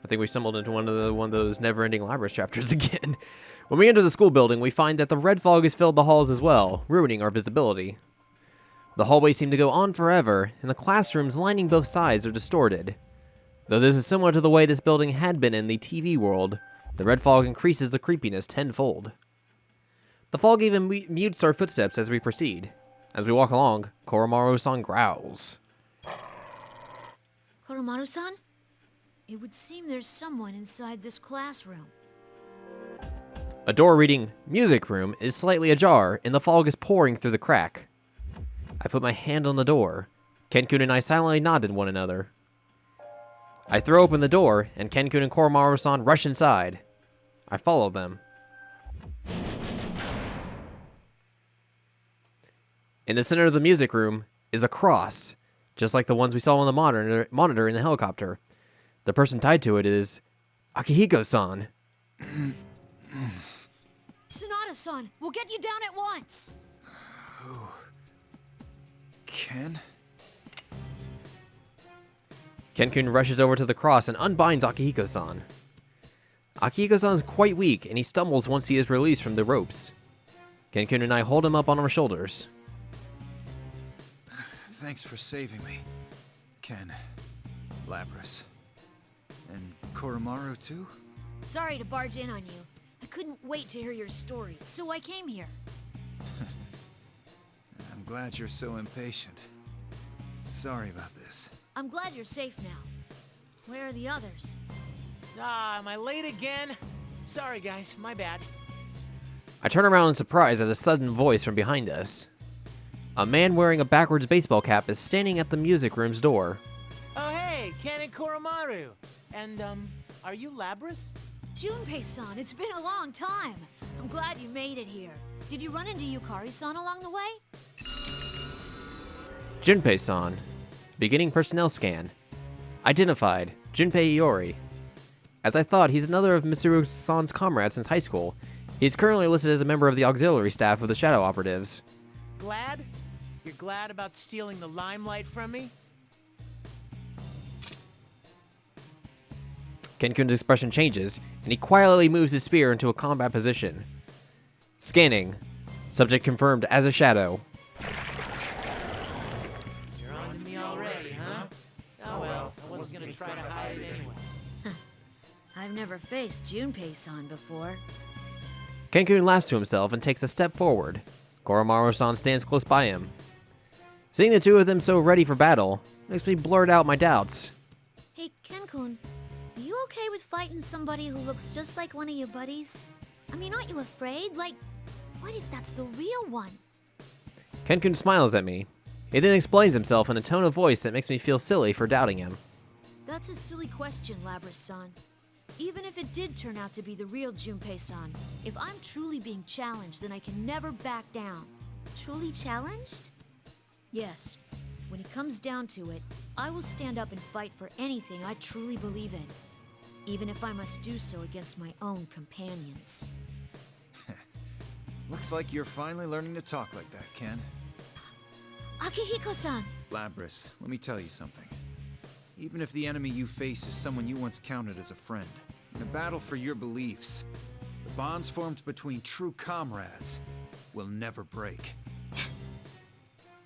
I think we stumbled into one of those never-ending labyrinth chapters again. When we enter the school building, we find that the red fog has filled the halls as well, ruining our visibility. The hallways seem to go on forever, and the classrooms lining both sides are distorted. Though this is similar to the way this building had been in the TV world, the red fog increases the creepiness tenfold. The fog even mutes our footsteps as we proceed. As we walk along, Koromaru-san growls. Koromaru-san? It would seem there's someone inside this classroom. A door reading "Music Room" is slightly ajar, and the fog is pouring through the crack. I put my hand on the door. Ken-kun and I silently nod at one another. I throw open the door, and Ken-kun and Koromaru-san rush inside. I follow them. In the center of the music room is a cross, just like the ones we saw on the monitor in the helicopter. The person tied to it is Akihiko-san. Sonata-san, we'll get you down at once. Who? Ken? Ken-kun rushes over to the cross and unbinds Akihiko-san. Akihiko-san is quite weak, and he stumbles once he is released from the ropes. Ken-kun and I hold him up on our shoulders. Thanks for saving me, Ken. Labras. And Koromaru, too? Sorry to barge in on you. I couldn't wait to hear your story, so I came here. I'm glad you're so impatient. Sorry about this. I'm glad you're safe now. Where are the others? Ah, am I late again? Sorry, guys, my bad. I turn around in surprise at a sudden voice from behind us. A man wearing a backwards baseball cap is standing at the music room's door. Oh, hey, Ken and Koromaru. And, are you Labras? Junpei-san, it's been a long time. I'm glad you made it here. Did you run into Yukari-san along the way? Junpei-san. Beginning personnel scan. Identified, Junpei Iori. As I thought, he's another of Mitsuru-san's comrades since high school. He is currently listed as a member of the auxiliary staff of the Shadow Operatives. Glad? You're glad about stealing the limelight from me? Ken-kun's expression changes, and he quietly moves his spear into a combat position. Scanning. Subject confirmed as a shadow. You're on to me already, huh? Oh well, I wasn't gonna try to hide it anyway. I've never faced Junpei-san before. Ken-kun laughs to himself and takes a step forward. Koromaru-san stands close by him. Seeing the two of them so ready for battle makes me blurt out my doubts. Hey, Ken-kun, are you okay with fighting somebody who looks just like one of your buddies? I mean, aren't you afraid? Like, what if that's the real one? Ken-kun smiles at me. He then explains himself in a tone of voice that makes me feel silly for doubting him. That's a silly question, Labras-san. Even if it did turn out to be the real Junpei-san, if I'm truly being challenged, then I can never back down. Truly challenged? Yes. When it comes down to it, I will stand up and fight for anything I truly believe in, even if I must do so against my own companions. Looks like you're finally learning to talk like that, Ken. Akihiko-san! Labras, let me tell you something. Even if the enemy you face is someone you once counted as a friend, in a battle for your beliefs, the bonds formed between true comrades will never break.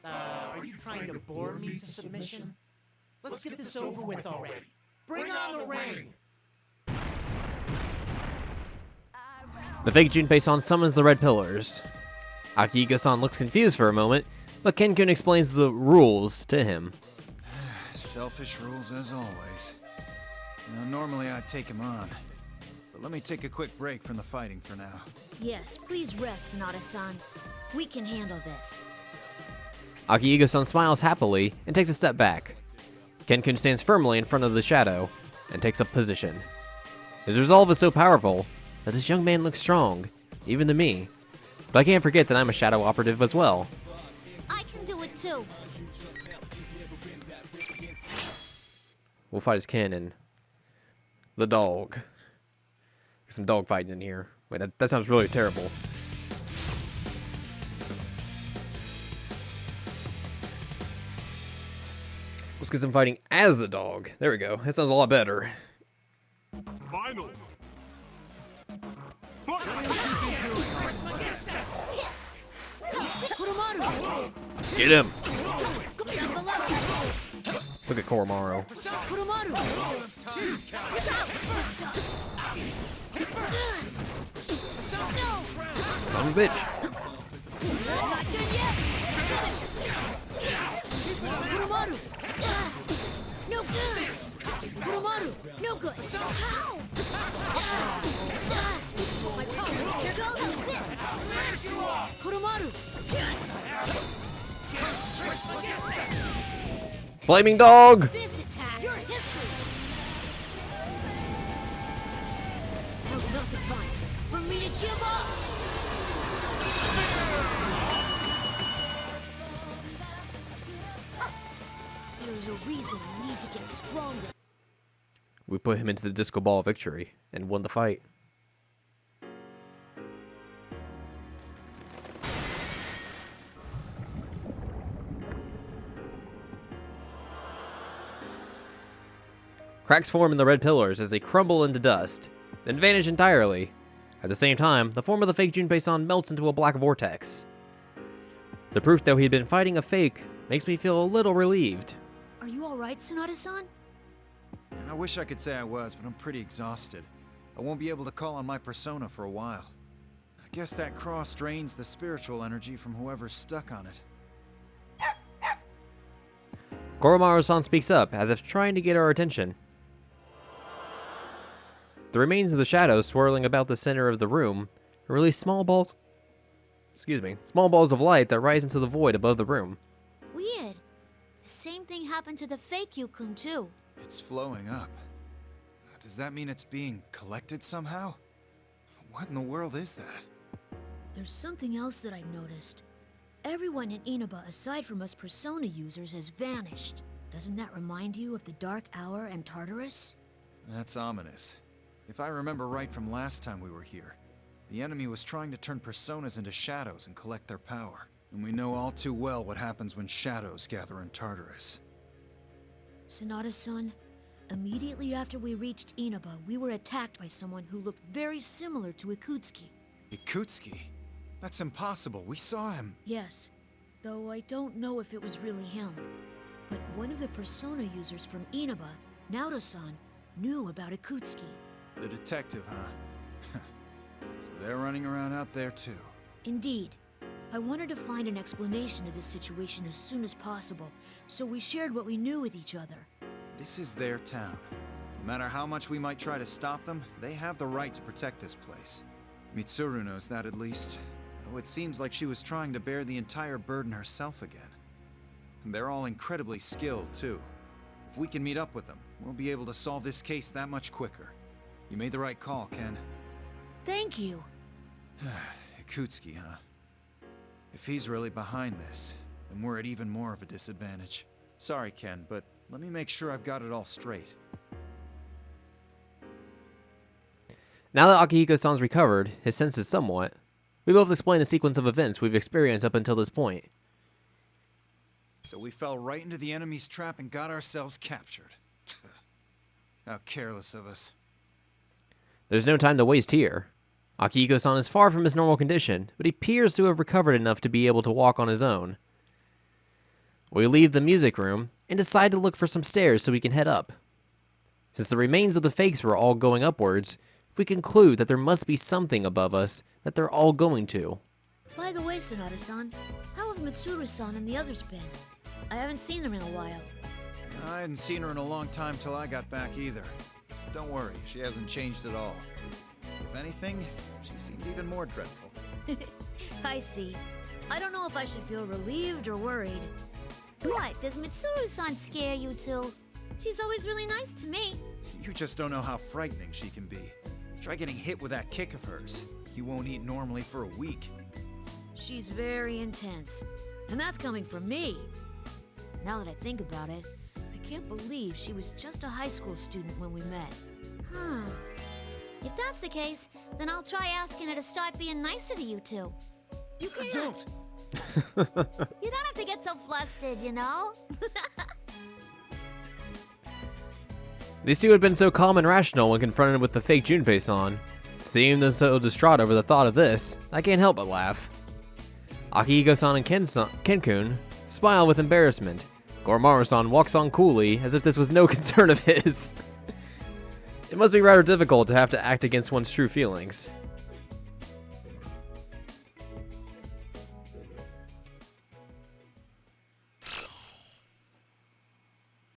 Are you trying to bore me to submission? Let's get this over with already. Bring on the rain! The fake Junpei-san summons the red pillars. Akihiko-san looks confused for a moment, but Ken-kun explains the rules to him. Selfish rules as always. Normally I'd take him on, but let me take a quick break from the fighting for now. Yes, please rest, Sonata-san. We can handle this. Akihiko-san smiles happily and takes a step back. Ken-kun stands firmly in front of the shadow and takes up position. His resolve is so powerful that this young man looks strong, even to me. But I can't forget that I'm a shadow operative as well. I can do it too. We'll fight as Ken and the dog. Some dog fighting in here. Wait, that sounds really terrible. Let's get some fighting as the dog. There we go. That sounds a lot better. Final. Kurumaru! Get him! Down below! Look at Koromaru. Kurumaru! Watch out! No! Son of a bitch. Not done yet! Finish him! Kurumaru! No good! Kurumaru! No good! How? This is what my power is. Here goes! This! Kurumaru! Flaming dog! This attack! Your history! Now's not the time for me to give up! There's a reason I need to get stronger. We put him into the disco ball of victory and won the fight. Cracks form in the red pillars as they crumble into dust, then vanish entirely. At the same time, the form of the fake Junpei-san melts into a black vortex. The proof that he'd been fighting a fake makes me feel a little relieved. Are you alright, Sonata-san? I wish I could say I was, but I'm pretty exhausted. I won't be able to call on my persona for a while. I guess that cross drains the spiritual energy from whoever's stuck on it. Koromaru-san speaks up, as if trying to get our attention. The remains of the shadows swirling about the center of the room release small balls of light that rise into the void above the room. Weird. The same thing happened to the fake Yukun, too. It's flowing up. Does that mean it's being collected somehow? What in the world is that? There's something else that I've noticed. Everyone in Inaba, aside from us Persona users, has vanished. Doesn't that remind you of the Dark Hour and Tartarus? That's ominous. If I remember right from last time we were here, the enemy was trying to turn personas into shadows and collect their power. And we know all too well what happens when shadows gather in Tartarus. Sonata-san, immediately after we reached Inaba, we were attacked by someone who looked very similar to Ikutsuki. Ikutsuki? That's impossible. We saw him. Yes, though I don't know if it was really him. But one of the Persona users from Inaba, Naoto-san, knew about Ikutsuki. The detective, huh? So they're running around out there too. Indeed. I wanted to find an explanation to this situation as soon as possible, so we shared what we knew with each other. This is their town. No matter how much we might try to stop them, they have the right to protect this place. Mitsuru knows that at least, though it seems like she was trying to bear the entire burden herself again. And they're all incredibly skilled, too. If we can meet up with them, we'll be able to solve this case that much quicker. You made the right call, Ken. Thank you. Ikutsuki, huh? If he's really behind this, then we're at even more of a disadvantage. Sorry, Ken, but let me make sure I've got it all straight. Now that Akihiko-san's recovered, his senses somewhat, we both explain the sequence of events we've experienced up until this point. So we fell right into the enemy's trap and got ourselves captured. How careless of us. There's no time to waste here. Akihiko-san is far from his normal condition, but he appears to have recovered enough to be able to walk on his own. We leave the music room and decide to look for some stairs so we can head up. Since the remains of the fakes were all going upwards, we conclude that there must be something above us that they're all going to. By the way, Sonata-san, how have Mitsuru-san and the others been? I haven't seen them in a while. I hadn't seen her in a long time till I got back either. Don't worry, she hasn't changed at all. If anything, she seemed even more dreadful. I see. I don't know if I should feel relieved or worried. What, does Mitsuru-san scare you too? She's always really nice to me. You just don't know how frightening she can be. Try getting hit with that kick of hers. You won't eat normally for a week. She's very intense, and that's coming from me. Now that I think about it, I can't believe she was just a high school student when we met. Huh. If that's the case, then I'll try asking her to start being nicer to you two. You can't. Don't! You don't have to get so flustered, you know? These two had been so calm and rational when confronted with the fake Junpei-san. Seeing them so distraught over the thought of this, I can't help but laugh. Akihiko-san and Ken-kun smile with embarrassment. Goromaru-san walks on coolly, as if this was no concern of his. It must be rather difficult to have to act against one's true feelings.